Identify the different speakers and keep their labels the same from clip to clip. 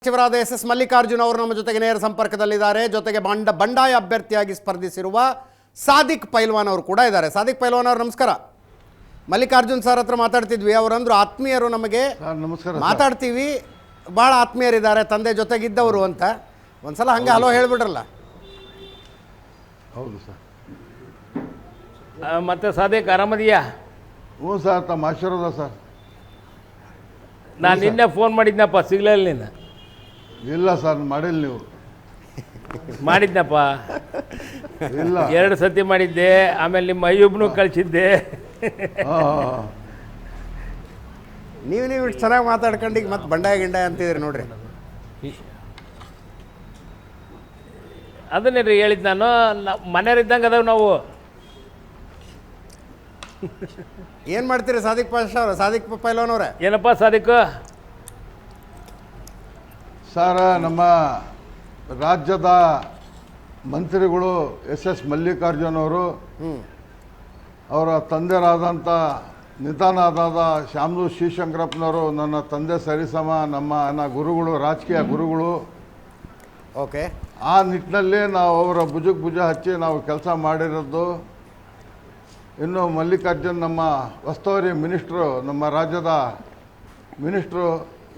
Speaker 1: ಸಚಿವರಾದ ಎಸ್ ಮಲ್ಲಿಕಾರ್ಜುನ್ ಅವರು ನಮ್ಮ ಜೊತೆಗೆ ನೇರ ಸಂಪರ್ಕದಲ್ಲಿದ್ದಾರೆ. ಜೊತೆಗೆ ಬಂಡಾಯ ಅಭ್ಯರ್ಥಿಯಾಗಿ ಸ್ಪರ್ಧಿಸಿರುವ ಸಾದಿಕ್ ಪೈಲ್ವಾನ್ ಅವರು ಕೂಡ ಇದ್ದಾರೆ. ಸಾದಿಕ್ ಪೈಲ್ವಾನ್ ಅವರು ನಮಸ್ಕಾರ. ಮಲ್ಲಿಕಾರ್ಜುನ್ ಸರ್ ಹತ್ರ ಮಾತಾಡ್ತಿದ್ವಿ. ಅವರಂದ್ರು ಆತ್ಮೀಯರು, ನಮಗೆ ಮಾತಾಡ್ತೀವಿ, ಭಾಳ ಆತ್ಮೀಯರಿದ್ದಾರೆ, ತಂದೆ ಜೊತೆಗಿದ್ದವರು ಅಂತ. ಒಂದ್ಸಲ ಹಂಗೆ ಹಲೋ ಹೇಳ್ಬಿಡ್ರಲ್ಲ.
Speaker 2: ಹೌದು ಸರ್.
Speaker 3: ಮತ್ತೆ ಸಾದಿಕ್ ಆರಾಮದಿಯಾ?
Speaker 2: ಹ್ಞೂ ಸರ್, ತಮ್ಮ ಆಶೀರ್ವಾದ ಸರ್.
Speaker 3: ನಾನು ನಿನ್ನೆ ಫೋನ್ ಮಾಡಿದ್ನಪ್ಪ, ಸಿಗ್ಲಿಲ್ಲ ನೀನು?
Speaker 2: ಇಲ್ಲ ಸರ್, ಮಾಡಿಲ್ಲ. ನೀವು
Speaker 3: ಮಾಡಿದ್ನಪ್ಪ,
Speaker 2: ಇಲ್ಲ
Speaker 3: 2 ಸತಿ ಮಾಡಿದ್ದೆ. ಆಮೇಲೆ ನಿಮ್ಮ ಅಯ್ಯೂಬ್ನು ಕಳಿಸಿದ್ದೆ.
Speaker 1: ನೀವು ಇಷ್ಟು ಚೆನ್ನಾಗಿ ಮಾತಾಡ್ಕೊಂಡು ಈಗ ಮತ್ತೆ ಬಂಡಾಯ ಅಂತಿದ್ರಿ ನೋಡ್ರಿ.
Speaker 3: ಅದನ್ನೇ ರೀ ಹೇಳಿದ್ದು ನಾನು. ಮನೆಯವ್ರಿದ್ದಂಗೆ ಅದಾವ ನಾವು.
Speaker 1: ಏನು ಮಾಡ್ತೀರಿ ಸಾದಿಕ್ ಪೈಲ್ವಾನ್ ಅವರೇ?
Speaker 3: ಏನಪ್ಪ ಸಾದಿಕ್
Speaker 2: ಸರ್, ನಮ್ಮ ರಾಜ್ಯದ ಮಂತ್ರಿಗಳು ಎಸ್ ಮಲ್ಲಿಕಾರ್ಜುನ್ ಅವರು, ಅವರ ತಂದೆರಾದಂಥ ನಿಧನ ಆದ ಶಾಮನೂರು ಶಿವಶಂಕರಪ್ಪನವರು ನನ್ನ ತಂದೆ ಸರಿಸಮ, ನನ್ನ ಗುರುಗಳು, ರಾಜಕೀಯ ಗುರುಗಳು.
Speaker 1: ಓಕೆ,
Speaker 2: ಆ ನಿಟ್ಟಿನಲ್ಲಿ ನಾವು ಅವರ ಭುಜ ಹಚ್ಚಿ ನಾವು ಕೆಲಸ ಮಾಡಿರೋದು. ಇನ್ನು ಮಲ್ಲಿಕಾರ್ಜುನ್ ನಮ್ಮ ಉಸ್ತುವಾರಿ ಮಿನಿಸ್ಟ್ರು, ನಮ್ಮ ರಾಜ್ಯದ ಮಿನಿಸ್ಟ್ರು,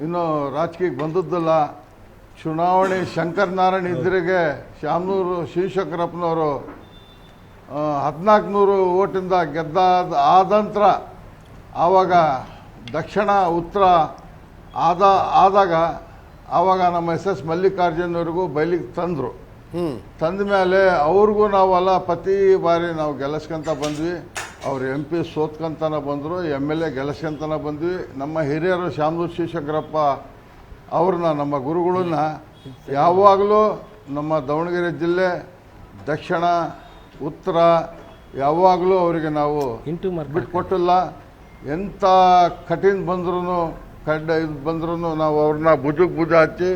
Speaker 2: ಇನ್ನೂ ರಾಜಕೀಯಕ್ಕೆ ಬಂದದ್ದಿಲ್ಲ. ಚುನಾವಣೆ ಶಂಕರನಾರಾಯಣ ಇದ್ರಿಗೆ ಶಾಮನೂರು ಶಿವಶಂಕರಪ್ಪನವರು 1400 ಓಟಿಂದ ಆದಂತರ ಆವಾಗ ದಕ್ಷಿಣ ಉತ್ತರ ಆದಾಗ ಆವಾಗ ನಮ್ಮ ಎಸ್ ಮಲ್ಲಿಕಾರ್ಜುನವ್ರಿಗೂ ಬಯಲಿಗೆ ತಂದರು. ತಂದ ಮೇಲೆ ಅವ್ರಿಗೂ ನಾವೆಲ್ಲ ಪ್ರತಿ ಬಾರಿ ನಾವು ಗೆಲ್ಲಿಸ್ಕೊಂತ ಬಂದ್ವಿ. ಅವ್ರು MP ಸೋತ್ಕೊಂತನ ಬಂದರು, MLA ಗೆಲ್ಲಿಸ್ಕೊಂತನ ಬಂದ್ವಿ. ನಮ್ಮ ಹಿರಿಯರು ಶಾಮನೂರು ಶಿವಶಂಕರಪ್ಪ ಅವ್ರನ್ನ, ನಮ್ಮ ಗುರುಗಳನ್ನ ಯಾವಾಗಲೂ ನಮ್ಮ ದಾವಣಗೆರೆ ಜಿಲ್ಲೆ ದಕ್ಷಿಣ ಉತ್ತರ ಯಾವಾಗಲೂ ಅವರಿಗೆ ನಾವು ಬಿಟ್ಕೊಟ್ಟಿಲ್ಲ. ಎಂಥ ಕಠಿಣ ಬಂದ್ರೂ ಇದು ಬಂದ್ರೂ ನಾವು ಅವ್ರನ್ನ ಭುಜ ಹಚ್ಚಿ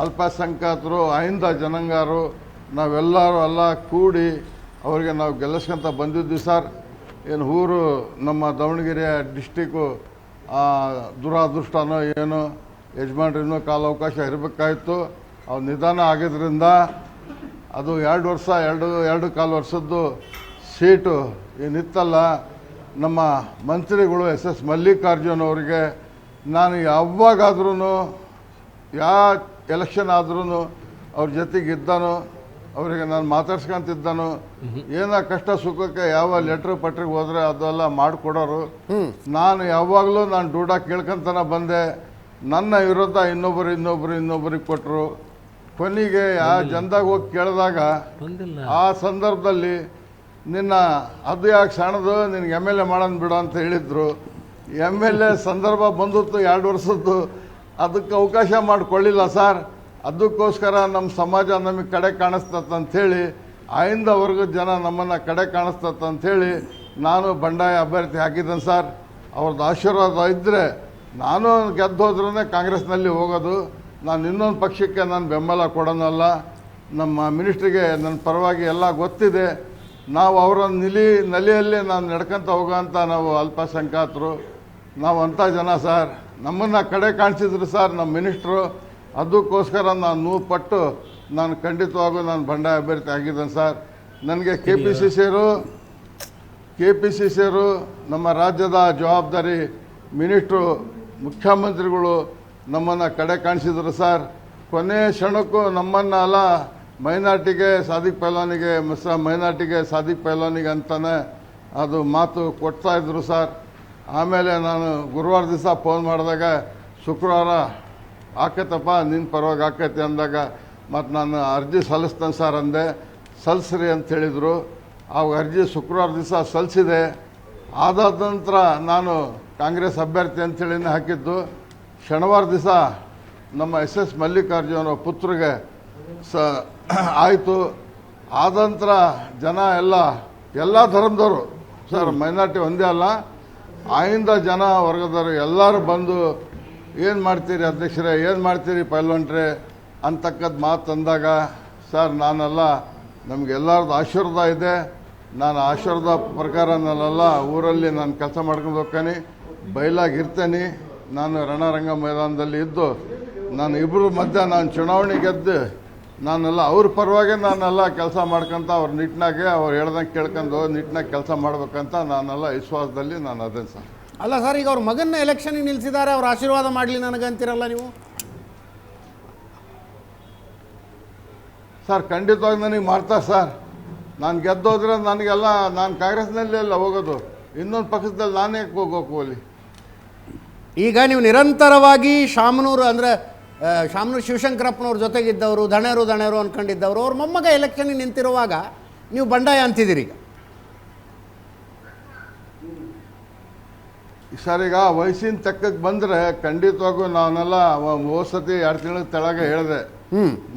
Speaker 2: ಅಲ್ಪಸಂಖ್ಯಾತರು, ಅಹಿಂದ ಜನಾಂಗರು ನಾವೆಲ್ಲರೂ ಎಲ್ಲ ಕೂಡಿ ಅವರಿಗೆ ನಾವು ಗೆಲ್ಲಿಸ್ಕೊಂತ ಬಂದಿದ್ವಿ ಸರ್. ಏನು ಊರು ನಮ್ಮ ದಾವಣಗೆರೆ ಡಿಸ್ಟಿಕ್ಕು ದುರಾದೃಷ್ಟನೋ ಏನೋ, ಯಜಮಾನ್ರು ಇನ್ನೂ ಕಾಲಾವಕಾಶ ಇರಬೇಕಾಯಿತು. ಅವ್ರು ನಿಧಾನ ಆಗಿದ್ದರಿಂದ ಅದು 2 ವರ್ಷ 2.25 ವರ್ಷದ್ದು ಸೀಟು ಏನಿತ್ತಲ್ಲ, ನಮ್ಮ ಮಂತ್ರಿಗಳು ಎಸ್ ಮಲ್ಲಿಕಾರ್ಜುನ್ ಅವರಿಗೆ ನಾನು ಯಾವಾಗಾದ್ರೂ ಯಾವ ಎಲೆಕ್ಷನ್ ಆದ್ರೂ ಅವ್ರ ಜೊತೆಗೆ ಇದ್ದಾನು, ಅವರಿಗೆ ನಾನು ಮಾತಾಡ್ಸ್ಕೊಂತಿದ್ದಾನು. ಏನೋ ಕಷ್ಟ ಸುಖಕ್ಕೆ ಯಾವ ಲೆಟ್ರ್ ಹೋದರೆ ಅದೆಲ್ಲ ಮಾಡಿಕೊಡೋರು. ನಾನು ಯಾವಾಗಲೂ ನಾನು ಡೂಡ ಕೇಳ್ಕೊಂತನ ಬಂದೆ. ನನ್ನ ವಿರುದ್ಧ ಇನ್ನೊಬ್ಬರಿಗೆ ಕೊಟ್ಟರು. ಕೊನೆಗೆ ಆ ಜನದಾಗ ಹೋಗಿ ಕೇಳಿದಾಗ ಆ ಸಂದರ್ಭದಲ್ಲಿ ನಿನ್ನ ಅದು ಯಾಕೆ ಸಣ್ಣದು, ನಿನಗೆ MLA ಮಾಡೋಣ ಬಿಡು ಅಂತ ಹೇಳಿದರು. MLA ಸಂದರ್ಭ ಬಂದಿತ್ತು 2 ವರ್ಷದ್ದು, ಅದಕ್ಕೆ ಅವಕಾಶ ಮಾಡಿಕೊಳ್ಳಿಲ್ಲ ಸರ್. ಅದಕ್ಕೋಸ್ಕರ ನಮ್ಮ ಸಮಾಜ ನಮಗೆ ಕಡೆ ಕಾಣಿಸ್ತಂಥೇಳಿ, ಆಯಿಂದ ವರ್ಗದ ಜನ ನಮ್ಮನ್ನು ಕಡೆ ಕಾಣಿಸ್ತಂಥೇಳಿ ನಾನು ಬಂಡಾಯ ಅಭ್ಯರ್ಥಿ ಹಾಕಿದ್ದೇನೆ ಸರ್. ಅವ್ರದ್ದು ಆಶೀರ್ವಾದ ಇದ್ದರೆ ನಾನು ಗೆದ್ದು ಹೋದ್ರೇ ಕಾಂಗ್ರೆಸ್ನಲ್ಲಿ ಹೋಗೋದು. ನಾನು ಇನ್ನೊಂದು ಪಕ್ಷಕ್ಕೆ ನಾನು ಬೆಂಬಲ ಕೊಡೋನಲ್ಲ. ನಮ್ಮ ಮಿನಿಸ್ಟ್ರಿಗೆ ನನ್ನ ಪರವಾಗಿ ಎಲ್ಲ ಗೊತ್ತಿದೆ. ನಾವು ಅವರ ನೆಲೆಯಲ್ಲಿ ನಾನು ನಡ್ಕೊತ ಹೋಗೋಂಥ ನಾವು ಅಲ್ಪಸಂಖ್ಯಾತರು, ನಾವು ಅಂಥ ಜನ ಸರ್. ನಮ್ಮನ್ನು ಕಡೆ ಕಾಣಿಸಿದ್ರು ಸರ್ ನಮ್ಮ ಮಿನಿಸ್ಟ್ರು. ಅದಕ್ಕೋಸ್ಕರ ನಾನು 100 ಪಟ್ಟು ನಾನು ಖಂಡಿತವಾಗೂ ನಾನು ಬಂಡಾಯ ಅಭ್ಯರ್ಥಿ ಆಗಿದ್ದೇನೆ ಸರ್. ನನಗೆ KPCCಯವರು ನಮ್ಮ ರಾಜ್ಯದ ಜವಾಬ್ದಾರಿ ಮಿನಿಸ್ಟ್ರು, ಮುಖ್ಯಮಂತ್ರಿಗಳು ನಮ್ಮನ್ನು ಕಡೆ ಕಾಣಿಸಿದ್ರು ಸರ್. ಕೊನೆ ಕ್ಷಣಕ್ಕೂ ನಮ್ಮನ್ನು ಅಲ್ಲ, ಮೈನಾರ್ಟಿಗೆ ಸಾದಿಕ್ ಪೈಲ್ವಾನಿಗೆ, ಮೈನಾರ್ಟಿಗೆ ಸಾದಿಕ್ ಪೈಲ್ವಾನಿಗೆ ಅಂತಾನೆ ಅದು ಮಾತು ಕೊಡ್ತಾಯಿದ್ರು ಸರ್. ಆಮೇಲೆ ನಾನು ಗುರುವಾರ ದಿವಸ ಫೋನ್ ಮಾಡಿದಾಗ ಶುಕ್ರವಾರ ಆಕೈತಪ್ಪ ನಿನ್ನ ಪರವಾಗಿ ಆಕೈತೆ ಅಂದಾಗ ಮತ್ತು ನಾನು ಅರ್ಜಿ ಸಲ್ಲಿಸ್ತೇನೆ ಸರ್ ಅಂದೆ. ಸಲ್ಲಿಸ್ರಿ ಅಂತ ಹೇಳಿದರು. ಆ ಅರ್ಜಿ ಶುಕ್ರವಾರ ದಿವಸ ಸಲ್ಲಿಸಿದೆ. ಆದಾದ ನಂತರ ನಾನು ಕಾಂಗ್ರೆಸ್ ಅಭ್ಯರ್ಥಿ ಅಂತೇಳಿನೇ ಹಾಕಿದ್ದು. ಶನಿವಾರ ದಿವಸ ನಮ್ಮ ಎಸ್ ಮಲ್ಲಿಕಾರ್ಜುನ ಪುತ್ರಿಗೆ ಆಯಿತು. ಆದ ನಂತರ ಜನ ಎಲ್ಲ ಧರ್ಮದವರು ಸರ್, ಮೈನಾರಿಟಿ ಒಂದೇ ಅಲ್ಲ, ಆಯಿಂದ ಜನ ವರ್ಗದವರು ಎಲ್ಲರೂ ಬಂದು ಏನು ಮಾಡ್ತೀರಿ ಅಧ್ಯಕ್ಷರೇ, ಏನು ಮಾಡ್ತೀರಿ ಪೈಲ್ವಾನ್ರೇ ಅಂತಕ್ಕದ್ದು ಮಾತು ಅಂದಾಗ ಸರ್, ನಾನೆಲ್ಲ ನಮಗೆಲ್ಲರದ್ದು ಆಶೀರ್ವಾದ ಇದೆ. ನಾನು ಆಶೀರ್ವಾದ ಪ್ರಕಾರ ನಾನೆಲ್ಲ ಊರಲ್ಲಿ ನಾನು ಕೆಲಸ ಮಾಡ್ಕೊಂಡು ಹೋಗ್ತೀನಿ, ಬಯಲಾಗಿರ್ತೇನೆ. ನಾನು ರಣರಂಗ ಮೈದಾನದಲ್ಲಿ ಇದ್ದು ನಾನು ಇಬ್ಬರು ಮಧ್ಯೆ ನಾನು ಚುನಾವಣೆ ಗೆದ್ದು ನಾನೆಲ್ಲ ಅವ್ರ ಪರವಾಗಿ ನಾನೆಲ್ಲ ಕೆಲಸ ಮಾಡ್ಕೊಂತ ಅವ್ರ ನಿಟ್ಟಿನಾಗೆ ಅವ್ರು ಹೇಳ್ದಂಗೆ ಕೇಳ್ಕೊಂಡು ನಿಟ್ಟಿನಾಗ ಕೆಲಸ ಮಾಡ್ಬೇಕಂತ ನಾನೆಲ್ಲ ವಿಶ್ವಾಸದಲ್ಲಿ ನಾನು ಅದೇನು ಸರ್.
Speaker 1: ಅಲ್ಲ ಸರ್, ಈಗ ಅವ್ರ ಮಗನ್ನ ಎಲೆಕ್ಷನ್ಗೆ ನಿಲ್ಲಿಸಿದ್ದಾರೆ, ಅವ್ರ ಆಶೀರ್ವಾದ ಮಾಡಲಿ ನನಗಂತೀರಲ್ಲ ನೀವು.
Speaker 2: ಸರ್ ಖಂಡಿತವಾಗಿ ನನಗೆ ಮಾಡ್ತಾರೆ ಸರ್. ನಾನು ಗೆದ್ದೋದ್ರೆ ನನಗೆಲ್ಲ ನಾನು ಕಾಂಗ್ರೆಸ್ನಲ್ಲಿ ಎಲ್ಲ ಹೋಗೋದು, ಇನ್ನೊಂದು ಪಕ್ಷದಲ್ಲಿ ನಾನೇ ಹೋಗೋಕೆ ಹೋಗಲಿ.
Speaker 1: ಈಗ ನೀವು ನಿರಂತರವಾಗಿ ಶಾಮನೂರು ಅಂದರೆ ಶಾಮನೂರು ಶಿವಶಂಕರಪ್ಪನವ್ರ ಜೊತೆಗಿದ್ದವರು, ದಣೇರು ಅಂದ್ಕೊಂಡಿದ್ದವರು, ಅವ್ರ ಮೊಮ್ಮಗ ಎಲೆಕ್ಷನ್ಗೆ ನಿಂತಿರುವಾಗ ನೀವು ಬಂಡಾಯ ಅಂತಿದ್ದೀರಿ. ಈಗ
Speaker 2: ಸರ್ ಈಗ ವಯಸ್ಸಿನ ತಕ್ಕಕ್ಕೆ ಬಂದರೆ ಖಂಡಿತವಾಗೂ ನಾವೆಲ್ಲ ಹೋದ ಸತಿ 2 ತಿಂಗಳ ತೆಳಗೆ ಹೇಳಿದೆ,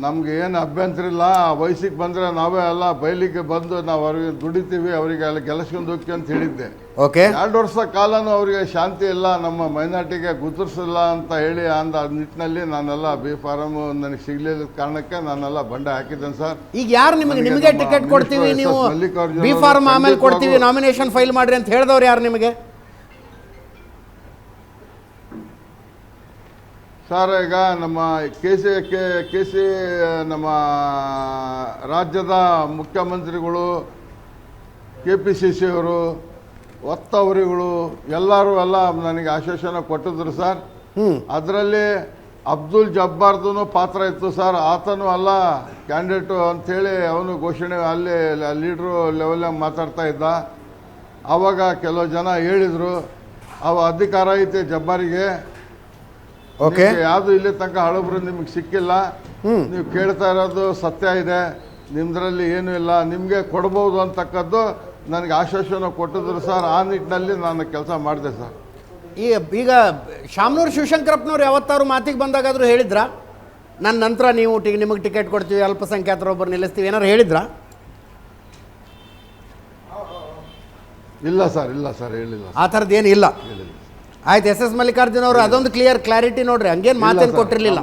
Speaker 2: ನಮ್ಗೆ ಏನು ಅಭ್ಯಂತರ ಇಲ್ಲ, ವಯಸ್ಸಿಗೆ ಬಂದರೆ ನಾವೇ ಎಲ್ಲ ಬಯಲಿಗೆ ಬಂದು ನಾವು ಅವ್ರಿಗೆ ದುಡಿತೀವಿ, ಅವರಿಗೆ ಎಲ್ಲ ಗೆಲ್ಲಿಸ್ಕೊಂಡು ಹೋಗ್ತೀವಿ ಅಂತ ಹೇಳಿದ್ದೆ.
Speaker 1: ಓಕೆ,
Speaker 2: 2 ವರ್ಷ ಕಾಲನೂ ಅವರಿಗೆ ಶಾಂತಿ ಇಲ್ಲ, ನಮ್ಮ ಮೈನಾರಿಟಿಗೆ ಗುರುತಿಸಿಲ್ಲ ಅಂತ ಹೇಳಿ ಅಂದ ನಿಟ್ಟಿನಲ್ಲಿ ನಾನೆಲ್ಲ ಬಿ ಫಾರಮ್ ನನಗೆ ಸಿಗಲಿಲ್ಲ ಕಾರಣಕ್ಕೆ ನಾನೆಲ್ಲ ಬಂಡೆ ಹಾಕಿದ್ದೇನೆ ಸರ್.
Speaker 1: ಈಗ ಯಾರು ನಿಮಗೆ ಟಿಕೆಟ್ ಕೊಡ್ತೀವಿ, ನೀವು ಬಿ ಫಾರ್ಮ್ ಆಮೇಲೆ ಕೊಡ್ತೀವಿ, ನಾಮಿನೇಷನ್ ಫೈಲ್ ಮಾಡ್ರಿ ಅಂತ ಹೇಳಿದವ್ರು ಯಾರು ನಿಮಗೆ?
Speaker 2: ಸರ್ ಈಗ ನಮ್ಮ ಕೆ ಸಿ ನಮ್ಮ ರಾಜ್ಯದ ಮುಖ್ಯಮಂತ್ರಿಗಳು, KPCC ಅವರು, ಒತ್ತವರಿಗಳು ಎಲ್ಲರೂ ಎಲ್ಲ ನನಗೆ ಆಶ್ವಾಸನೆ ಕೊಟ್ಟಿದ್ರು ಸರ್. ಅದರಲ್ಲಿ ಅಬ್ದುಲ್ ಜಬ್ಬಾರ್ದು ಪಾತ್ರ ಇತ್ತು ಸರ್. ಆತನು ಅಲ್ಲ ಕ್ಯಾಂಡಿಡೇಟು ಅಂಥೇಳಿ ಅವನು ಘೋಷಣೆ ಅಲ್ಲಿ ಲೀಡ್ರು ಲೆವೆಲ್ನಾಗ ಮಾತಾಡ್ತಾ ಇದ್ದ. ಆವಾಗ ಕೆಲವು ಜನ ಹೇಳಿದರು, ಅವ ಅಧಿಕಾರ ಐತೆ ಜಬ್ಬಾರಿಗೆ,
Speaker 1: ಓಕೆ,
Speaker 2: ಯಾವುದು ಇಲ್ಲಿ ತನಕ ಹಳಬ್ರು ನಿಮಗೆ ಸಿಕ್ಕಿಲ್ಲ, ನೀವು ಕೇಳ್ತಾ ಇರೋದು ಸತ್ಯ ಇದೆ, ನಿಮ್ದ್ರಲ್ಲಿ ಏನೂ ಇಲ್ಲ, ನಿಮಗೆ ಕೊಡ್ಬೋದು ಅಂತಕ್ಕದ್ದು ನನಗೆ ಆಶ್ವಾಸನೆ ಕೊಟ್ಟಿದ್ರು ಸರ್. ಆ ನಿಟ್ಟಿನಲ್ಲಿ ನಾನು ಕೆಲಸ ಮಾಡಿದೆ ಸರ್.
Speaker 1: ಈಗ ಶಾಮನೂರು ಶಿವಶಂಕರಪ್ಪನವ್ರು ಯಾವತ್ತಾರು ಮಾತಿಗೆ ಬಂದಾಗಾದರೂ ಹೇಳಿದ್ರಾ ನನ್ನ ನಂತರ ನೀವು ನಿಮಗೆ ಟಿಕೆಟ್ ಕೊಡ್ತೀವಿ, ಅಲ್ಪಸಂಖ್ಯಾತರೊಬ್ಬರು ನಿಲ್ಲಿಸ್ತೀವಿ, ಏನಾರು ಹೇಳಿದ್ರಾ?
Speaker 2: ಇಲ್ಲ ಸರ್, ಇಲ್ಲ ಸರ್, ಹೇಳಿಲ್ಲ.
Speaker 1: ಆ ಥರದ್ದು ಏನು ಇಲ್ಲ. ಆಯ್ತು, S ಮಲ್ಲಿಕಾರ್ಜುನ್ ಅವರು ಅದೊಂದು ಕ್ಲಾರಿಟಿ ನೋಡ್ರಿ, ಹಂಗೇನು ಮಾತೇನು ಕೊಟ್ಟಿರಲಿಲ್ಲ.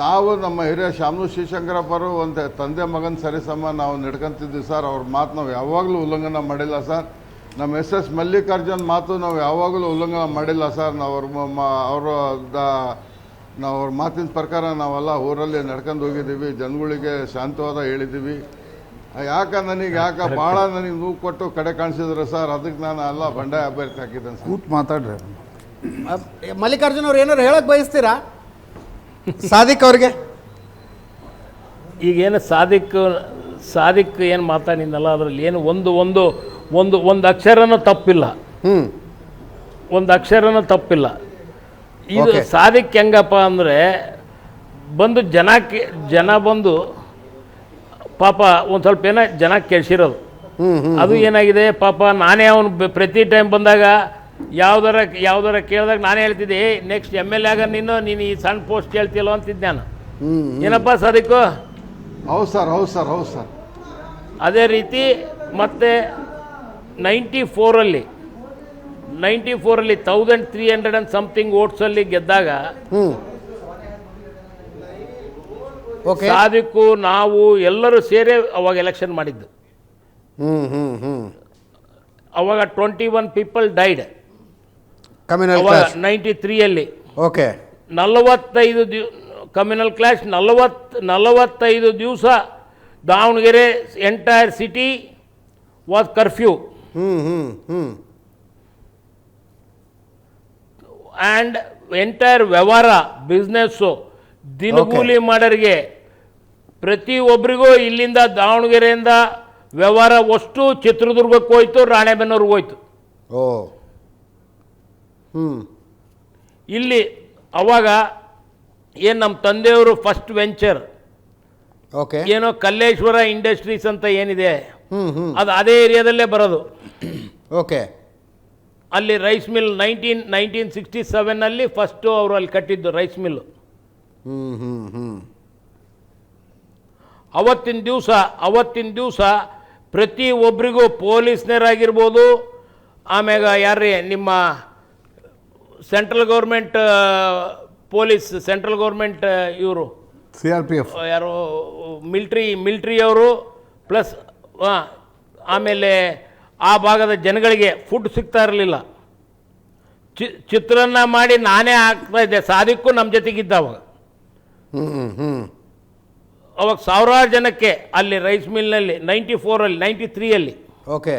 Speaker 2: ನಾವು ನಮ್ಮ ಹಿರಿಯ ಶಾಮನೂರು ಶಿವಶಂಕರಪ್ಪರು ಒಂದು ತಂದೆ ಮಗನ ಸರಿಸಮ ನಾವು ನಡ್ಕೊಂತಿದ್ವಿ ಸರ್. ಅವ್ರ ಮಾತು ನಾವು ಯಾವಾಗಲೂ ಉಲ್ಲಂಘನೆ ಮಾಡಿಲ್ಲ ಸರ್. ನಮ್ಮ S ಮಲ್ಲಿಕಾರ್ಜುನ್ ಮಾತು ನಾವು ಯಾವಾಗಲೂ ಉಲ್ಲಂಘನೆ ಮಾಡಿಲ್ಲ ಸರ್. ನಾವು ಅವ್ರ ಮಾತಿನ ಪ್ರಕಾರ ನಾವೆಲ್ಲ ಊರಲ್ಲಿ ನಡ್ಕೊಂಡು ಹೋಗಿದ್ದೀವಿ, ಜನಗಳಿಗೆ ಶಾಂತವಾದ ಹೇಳಿದ್ದೀವಿ. ಯಾಕೆ ಭಾಳ ನನಗೆ ನೋವು ಕೊಟ್ಟು ಕಡೆ ಕಾಣಿಸಿದ್ರು ಸರ್, ಅದಕ್ಕೆ ನಾನು ಎಲ್ಲ ಬಂಡಾಯ ಅಭ್ಯರ್ಥಿ ಹಾಕಿದ್ದೇನೆ ಸರ್.
Speaker 4: ಕೂತ್ ಮಾತಾಡ್ರಿ.
Speaker 1: ಮಲ್ಲಿಕಾರ್ಜುನ್ ಅವ್ರು ಏನಾರು ಹೇಳಕ್ ಬಯಸ್ತೀರಾ ಸಾದಿಕ್ ಅವ್ರಿಗೆ?
Speaker 3: ಈಗೇನು ಸಾದಿಕ್ ಏನು ಮಾತಾಡಿದ್ನಲ್ಲ, ಅದರಲ್ಲಿ ಏನು ಒಂದು ಅಕ್ಷರನೂ ತಪ್ಪಿಲ್ಲ, ಒಂದು ಅಕ್ಷರನೂ ತಪ್ಪಿಲ್ಲ. ಇದು ಸಾದಿಕ್ ಹೆಂಗಪ್ಪ ಅಂದರೆ ಬಂದು ಜನ ಬಂದು ಪಾಪ ಒಂದು ಸ್ವಲ್ಪ ಏನೋ ಜನ ಕೇಳಿಸಿರೋದು. ಅದು ಏನಾಗಿದೆ ಪಾಪ, ನಾನೇ ಅವನು ಪ್ರತಿ ಟೈಮ್ ಬಂದಾಗ ಯಾವ್ದಾರ ಕೇಳಿದಾಗ ನಾನೇ ಹೇಳ್ತಿದ್ದೆ, ನೆಕ್ಸ್ಟ್ MLA ಆಗ ನೀನು ಈ ಸಣ್ಣ ಪೋಸ್ಟ್ ಹೇಳ್ತಿಲ್ಲೋ ಅಂತಿದ್ದೆ ನಾನು. ಏನಪ್ಪ ಸಾದಿಕ್ಕು?
Speaker 2: ಹೌದು ಸರ್, ಹೌದು ಸರ್, ಹೌದು ಸರ್.
Speaker 3: ಅದೇ ರೀತಿ ಮತ್ತೆ 94ಅಲ್ಲಿ 1300 and something ವೋಟ್ಸಲ್ಲಿ ಗೆದ್ದಾಗ ಸಾದಿಕ್ಕು ನಾವು ಎಲ್ಲರೂ ಸೇರಿ ಅವಾಗ ಎಲೆಕ್ಷನ್ ಮಾಡಿದ್ದು. ಅವಾಗ 21 ಪೀಪಲ್ ಡೈಡ್ ಅವಾಗ 93ಅಲ್ಲಿ.
Speaker 1: ಓಕೆ,
Speaker 3: 45 ಕಮ್ಯುನಲ್ ಕ್ಲಾಶ್, 45 ದಿವಸ Davanagere entire city was curfew. And entire ವ್ಯವಹಾರ ಬಿಸ್ನೆಸ್ಸು ದಿನಗೂಲಿ ಮಾಡೋರಿಗೆ ಪ್ರತಿಯೊಬ್ಬರಿಗೂ ಇಲ್ಲಿಂದ ದಾವಣಗೆರೆಯಿಂದ ವ್ಯವಹಾರ ಅಷ್ಟು ಚಿತ್ರದುರ್ಗಕ್ಕೆ ಹೋಯ್ತು, ರಾಣೆಬೆನ್ನೂರಿಗೆ ಹೋಯ್ತು. ಇಲ್ಲಿ ಅವಾಗ ಏನು ನಮ್ಮ ತಂದೆಯವರು ಫಸ್ಟ್ ವೆಂಚರ್ ಏನೋ ಕಲ್ಲೇಶ್ವರ ಇಂಡಸ್ಟ್ರೀಸ್ ಅಂತ ಏನಿದೆ, ಅದು ಅದೇ ಏರಿಯಾದಲ್ಲೇ ಬರೋದು.
Speaker 1: ಓಕೆ,
Speaker 3: ಅಲ್ಲಿ ರೈಸ್ ಮಿಲ್ 1967 ಫಸ್ಟು ಅವರು ಅಲ್ಲಿ ಕಟ್ಟಿದ್ದು ರೈಸ್ ಮಿಲ್ಲು. ಅವತ್ತಿನ ದಿವಸ ಪ್ರತಿ ಒಬ್ಬರಿಗೂ ಪೊಲೀಸ್ನರಾಗಿರ್ಬೋದು, ಆಮ್ಯಾಗ ಯಾರೇ ನಿಮ್ಮ central government police, central government ಇವರು
Speaker 4: CRPF
Speaker 3: ಯಾರು ಮಿಲ್ಟ್ರಿಯವರು ಪ್ಲಸ್ ಆಮೇಲೆ ಆ ಭಾಗದ ಜನಗಳಿಗೆ ಫುಡ್ ಸಿಗ್ತಾ ಇರಲಿಲ್ಲ. ಚಿತ್ರಾನ್ನ ಮಾಡಿ ನಾನೇ ಹಾಕ್ತಾ ಇದ್ದೆ. ಸಾದಿಕ್ಕೂ ನಮ್ಮ ಜೊತೆಗಿದ್ದ ಅವಾಗ. ಅವಾಗ ಸಾವಿರಾರು ಜನಕ್ಕೆ ಅಲ್ಲಿ ರೈಸ್ ಮಿಲ್ನಲ್ಲಿ 94ಅಲ್ಲಿ 93ಅಲ್ಲಿ.
Speaker 1: ಓಕೆ.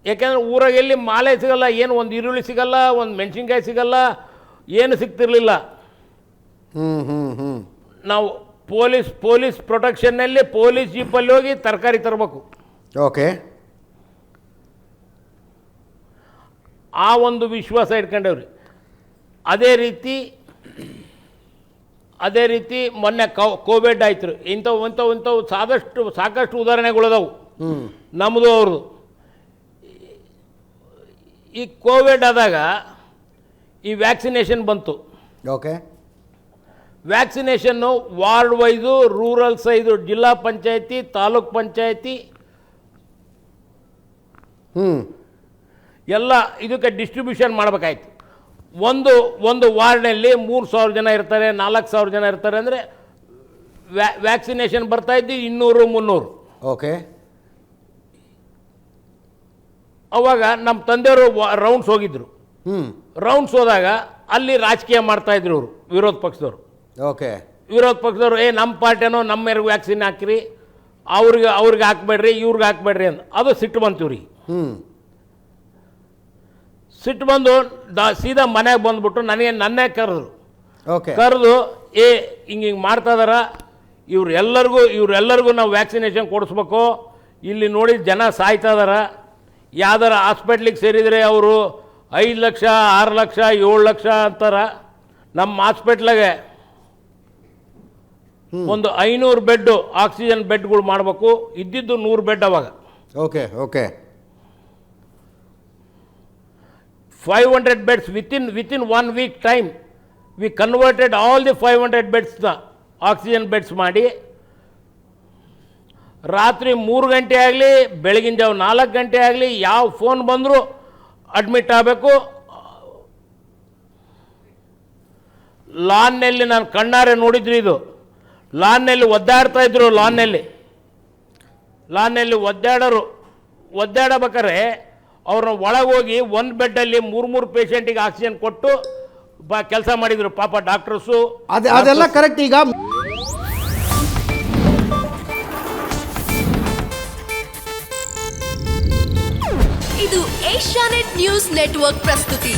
Speaker 3: ಯಾಕೆಂದ್ರೆ ಊರಾಗ ಎಲ್ಲಿ ಮಾಲೆ ಸಿಗಲ್ಲ, ಏನು ಒಂದು ಈರುಳ್ಳಿ ಸಿಗಲ್ಲ, ಒಂದು ಮೆಣಸಿನ್ಕಾಯಿ ಸಿಗಲ್ಲ, ಏನು ಸಿಗ್ತಿರ್ಲಿಲ್ಲ. ನಾವು ಪೊಲೀಸ್ ಪ್ರೊಟೆಕ್ಷನ್ನಲ್ಲಿ ಪೊಲೀಸ್ ಜೀಪಲ್ಲಿ ಹೋಗಿ ತರಕಾರಿ ತರಬೇಕು.
Speaker 1: ಓಕೆ.
Speaker 3: ಆ ಒಂದು ವಿಶ್ವಾಸ ಇಟ್ಕೊಂಡವ್ರಿ. ಅದೇ ರೀತಿ ಮೊನ್ನೆ ಕೋವಿಡ್ ಆಯ್ತು. ಇಂಥವು ಸಾಕಷ್ಟು ಉದಾಹರಣೆಗಳದವು ನಮ್ಮದು ಅವ್ರದ್ದು. ಈ ಕೋವಿಡ್ ಆದಾಗ ಈ ವ್ಯಾಕ್ಸಿನೇಷನ್ ಬಂತು.
Speaker 1: Okay.
Speaker 3: Vaccination ward wise, rural size, ಜಿಲ್ಲಾ ಪಂಚಾಯತಿ, ತಾಲೂಕ್ ಪಂಚಾಯತಿ ಎಲ್ಲ ಇದಕ್ಕೆ ಡಿಸ್ಟ್ರಿಬ್ಯೂಷನ್ ಮಾಡಬೇಕಾಯ್ತು. ಒಂದು ವಾರ್ಡ್ನಲ್ಲಿ 3,000 ಜನ ಇರ್ತಾರೆ, 4,000 ಜನ ಇರ್ತಾರೆ. ಅಂದರೆ ವ್ಯಾಕ್ಸಿನೇಷನ್ ಬರ್ತಾಯಿದ್ದು 200-300.
Speaker 1: ಓಕೆ.
Speaker 3: ಅವಾಗ ನಮ್ಮ ತಂದೆಯವರು ರೌಂಡ್ಸ್ ಹೋಗಿದ್ರು. ರೌಂಡ್ಸ್ ಹೋದಾಗ ಅಲ್ಲಿ ರಾಜಕೀಯ ಮಾಡ್ತಾಯಿದ್ರು ಅವರು, ವಿರೋಧ ಪಕ್ಷದವರು.
Speaker 1: ಓಕೆ.
Speaker 3: ವಿರೋಧ ಪಕ್ಷದವರು ನಮ್ಮ ಪಾರ್ಟಿನೋ ನಮ್ಮೆರಿಗೆ ವ್ಯಾಕ್ಸಿನ್ ಹಾಕಿರಿ, ಅವ್ರಿಗೆ ಹಾಕ್ಬೇಡ್ರಿ, ಇವ್ರಿಗೆ ಹಾಕ್ಬೇಡ್ರಿ ಅಂತ. ಅದು ಸಿಟ್ಟು ಬಂತು ಇವ್ರಿಗೆ. ಸಿಟ್ಟು ಬಂದು ಸೀದಾ ಮನೆಗೆ ಬಂದ್ಬಿಟ್ಟು ನನ್ನೇ ಕರೆದ್ರು.
Speaker 1: ಓಕೆ.
Speaker 3: ಕರೆದು ಹಿಂಗೆ ಮಾಡ್ತಾ ಇದಾರ, ಇವ್ರೆಲ್ಲರಿಗೂ ನಾವು ವ್ಯಾಕ್ಸಿನೇಷನ್ ಕೊಡಿಸ್ಬೇಕು. ಇಲ್ಲಿ ನೋಡಿ ಜನ ಸಾಯ್ತಾ ಇದಾರ. ಯಾವ್ದಾರ ಹಾಸ್ಪಿಟ್ಲಿಗೆ ಸೇರಿದರೆ ಅವರು 5 ಲಕ್ಷ, 6 ಲಕ್ಷ, 7 ಲಕ್ಷ ಅಂತಾರ. ನಮ್ಮ ಹಾಸ್ಪಿಟ್ಲಾಗೆ ಒಂದು 500 ಬೆಡ್ ಆಕ್ಸಿಜನ್ ಬೆಡ್ಗಳು ಮಾಡಬೇಕು. ಇದ್ದಿದ್ದು 100 ಬೆಡ್ ಅವಾಗ.
Speaker 1: Okay. Okay.
Speaker 3: 500 beds within 1 week time we converted all the 500 beds ನ ಆಕ್ಸಿಜನ್ ಬೆಡ್ಸ್ ಮಾಡಿ, ರಾತ್ರಿ 3 ಗಂಟೆ ಆಗಲಿ ಬೆಳಗಿನ ಜಾವ 4 ಗಂಟೆ ಆಗಲಿ ಯಾವ ಫೋನ್ ಬಂದರೂ ಅಡ್ಮಿಟ್ ಆಗಬೇಕು. ಲಾನ್ನಲ್ಲಿ ನಾನು ಕಣ್ಣಾರೆ ನೋಡಿದ್ರಿ. ಇದು ಲಾನ್ನಲ್ಲಿ ಒದ್ದಾಡ್ತಾ ಇದ್ರು. ಲಾನ್ನಲ್ಲಿ ಒದ್ದಾಡಬೇಕಾದ್ರೆ ಅವ್ರನ್ನ ಒಳಗೆ ಹೋಗಿ ಒಂದು ಬೆಡ್ಡಲ್ಲಿ 3 ಪೇಷಂಟಿಗೆ ಆಕ್ಸಿಜನ್ ಕೊಟ್ಟು ಕೆಲಸ ಮಾಡಿದರು ಪಾಪ ಡಾಕ್ಟರ್ಸು.
Speaker 1: ಅದೆಲ್ಲ ಕರೆಕ್ಟ್. ಈಗ
Speaker 4: ಇದು ಏಷ್ಯಾನೆಟ್ ನ್ಯೂಸ್ ನೆಟ್ವರ್ಕ್ ಪ್ರಸ್ತುತಿ.